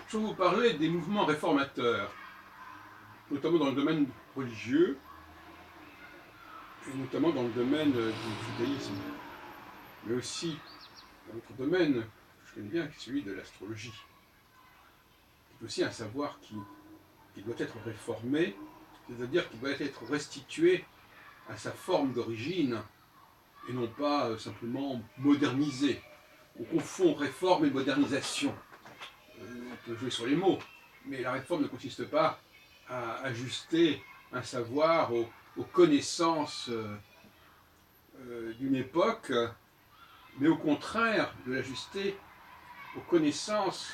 Je vais vous parler des mouvements réformateurs, notamment dans le domaine religieux, et notamment dans le domaine du judaïsme, mais aussi dans notre domaine que je connais bien, qui est celui de l'astrologie. C'est aussi un savoir qui doit être réformé, c'est-à-dire qui doit être restitué à sa forme d'origine, et non pas simplement modernisé. On confond réforme et modernisation. On peut jouer sur les mots, mais la réforme ne consiste pas à ajuster un savoir aux connaissances d'une époque, mais au contraire de l'ajuster aux connaissances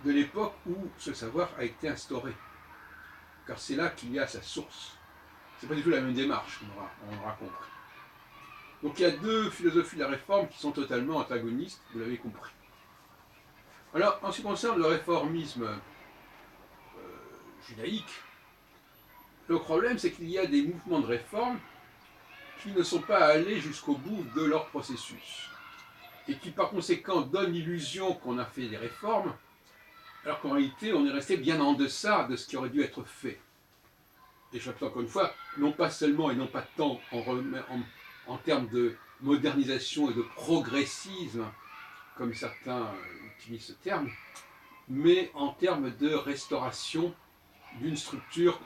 de l'époque où ce savoir a été instauré. Car c'est là qu'il y a sa source. C'est pas du tout la même démarche, on l'aura compris. Donc il y a deux philosophies de la réforme qui sont totalement antagonistes, vous l'avez compris. Alors, en ce qui concerne le réformisme judaïque, le problème c'est qu'il y a des mouvements de réforme qui ne sont pas allés jusqu'au bout de leur processus et qui par conséquent donnent l'illusion qu'on a fait des réformes, alors qu'en réalité on est resté bien en deçà de ce qui aurait dû être fait. Et je répète encore une fois, non pas seulement et non pas tant en termes de modernisation et de progressisme, comme certains utilisent ce terme, mais en termes de restauration d'une structure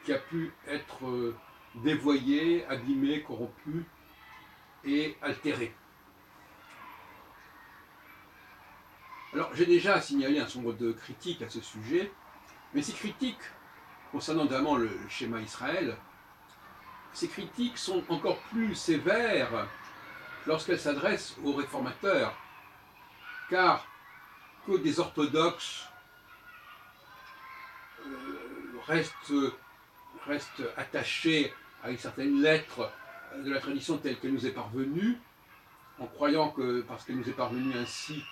qui a pu être dévoyée, abîmée, corrompue et altérée. Alors j'ai déjà signalé un certain nombre de critiques à ce sujet, mais ces critiques, concernant notamment le schéma Israël, ces critiques sont encore plus sévères lorsqu'elles s'adressent aux réformateurs, car que des orthodoxes restent attachés à une certaine lettre de la tradition telle qu'elle nous est parvenue, en croyant que parce qu'elle nous est parvenue ainsi,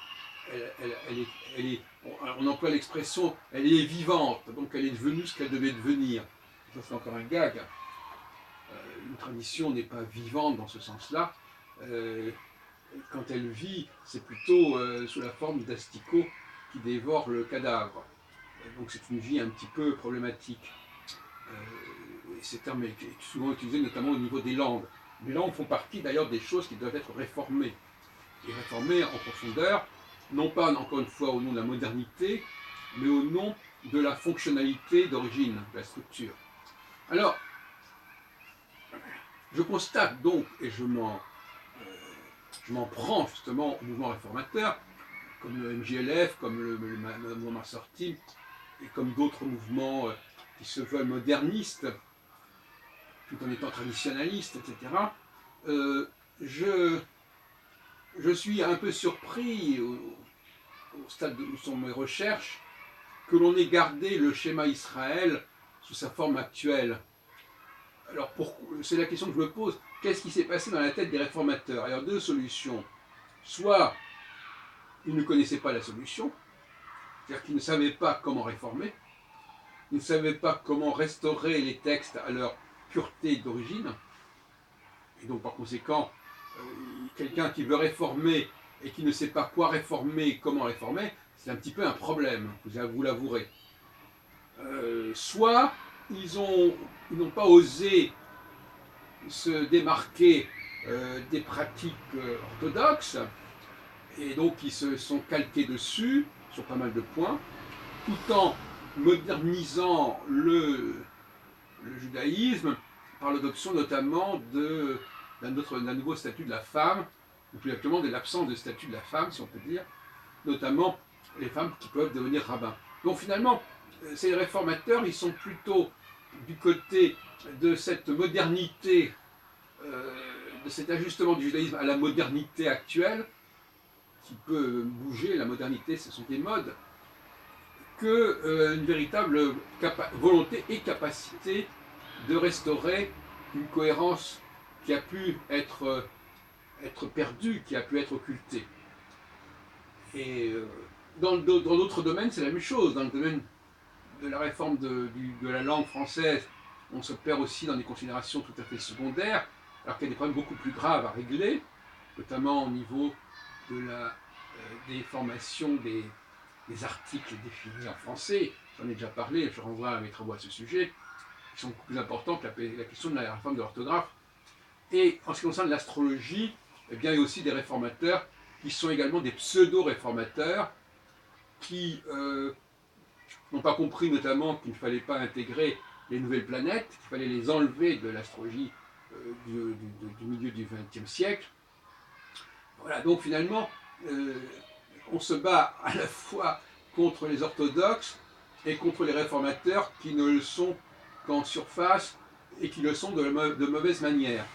on emploie l'expression elle est vivante, donc elle est devenue ce qu'elle devait devenir. Ça c'est encore un gag. Une tradition n'est pas vivante dans ce sens-là. Quand elle vit, c'est plutôt sous la forme d'asticots qui dévorent le cadavre. Donc c'est une vie un petit peu problématique. Ces termes est souvent utilisé notamment au niveau des langues. Les langues font partie d'ailleurs des choses qui doivent être réformées. Et réformées en profondeur, non pas encore une fois au nom de la modernité, mais au nom de la fonctionnalité d'origine, de la structure. Alors, je constate donc, et je m'en prends justement au mouvement réformateur, comme le MJLF, comme le mouvement Massorti, et comme d'autres mouvements qui se veulent modernistes, tout en étant traditionnalistes, etc. Je suis un peu surpris, au stade où sont mes recherches, que l'on ait gardé le schéma Israël sous sa forme actuelle. Alors, c'est la question que je me pose. Qu'est-ce qui s'est passé dans la tête des réformateurs? Alors, deux solutions. Soit ils ne connaissaient pas la solution, c'est-à-dire qu'ils ne savaient pas comment réformer, ils ne savaient pas comment restaurer les textes à leur pureté d'origine, et donc par conséquent, quelqu'un qui veut réformer et qui ne sait pas quoi réformer, comment réformer, c'est un petit peu un problème, vous l'avouerez. Soit ils n'ont pas osé se démarquer des pratiques orthodoxes, et donc ils se sont calqués dessus sur pas mal de points, tout en modernisant le judaïsme par l'adoption notamment d'un nouveau statut de la femme, ou plus exactement de l'absence de statut de la femme, si on peut dire, notamment les femmes qui peuvent devenir rabbins. Donc finalement, ces réformateurs, ils sont plutôt du côté de cette modernité, de cet ajustement du judaïsme à la modernité actuelle, qui peut bouger, la modernité, ce sont des modes, qu'une véritable volonté et capacité de restaurer une cohérence qui a pu être perdue, qui a pu être occultée. Et dans d'autres domaines, c'est la même chose. Dans le domaine de la réforme de la langue française, on se perd aussi dans des considérations tout à fait secondaires, alors qu'il y a des problèmes beaucoup plus graves à régler. notamment au niveau des formations des articles définis en français. J'en ai déjà parlé, je renvoie à mes travaux à ce sujet, qui sont beaucoup plus importants que la question de la réforme de l'orthographe. Et en ce qui concerne l'astrologie, eh bien, il y a aussi des réformateurs qui sont également des pseudo-réformateurs qui n'ont pas compris notamment qu'il ne fallait pas intégrer les nouvelles planètes, qu'il fallait les enlever de l'astrologie du milieu du XXe siècle. Voilà, donc finalement, on se bat à la fois contre les orthodoxes et contre les réformateurs qui ne le sont qu'en surface et qui le sont de mauvaise manière.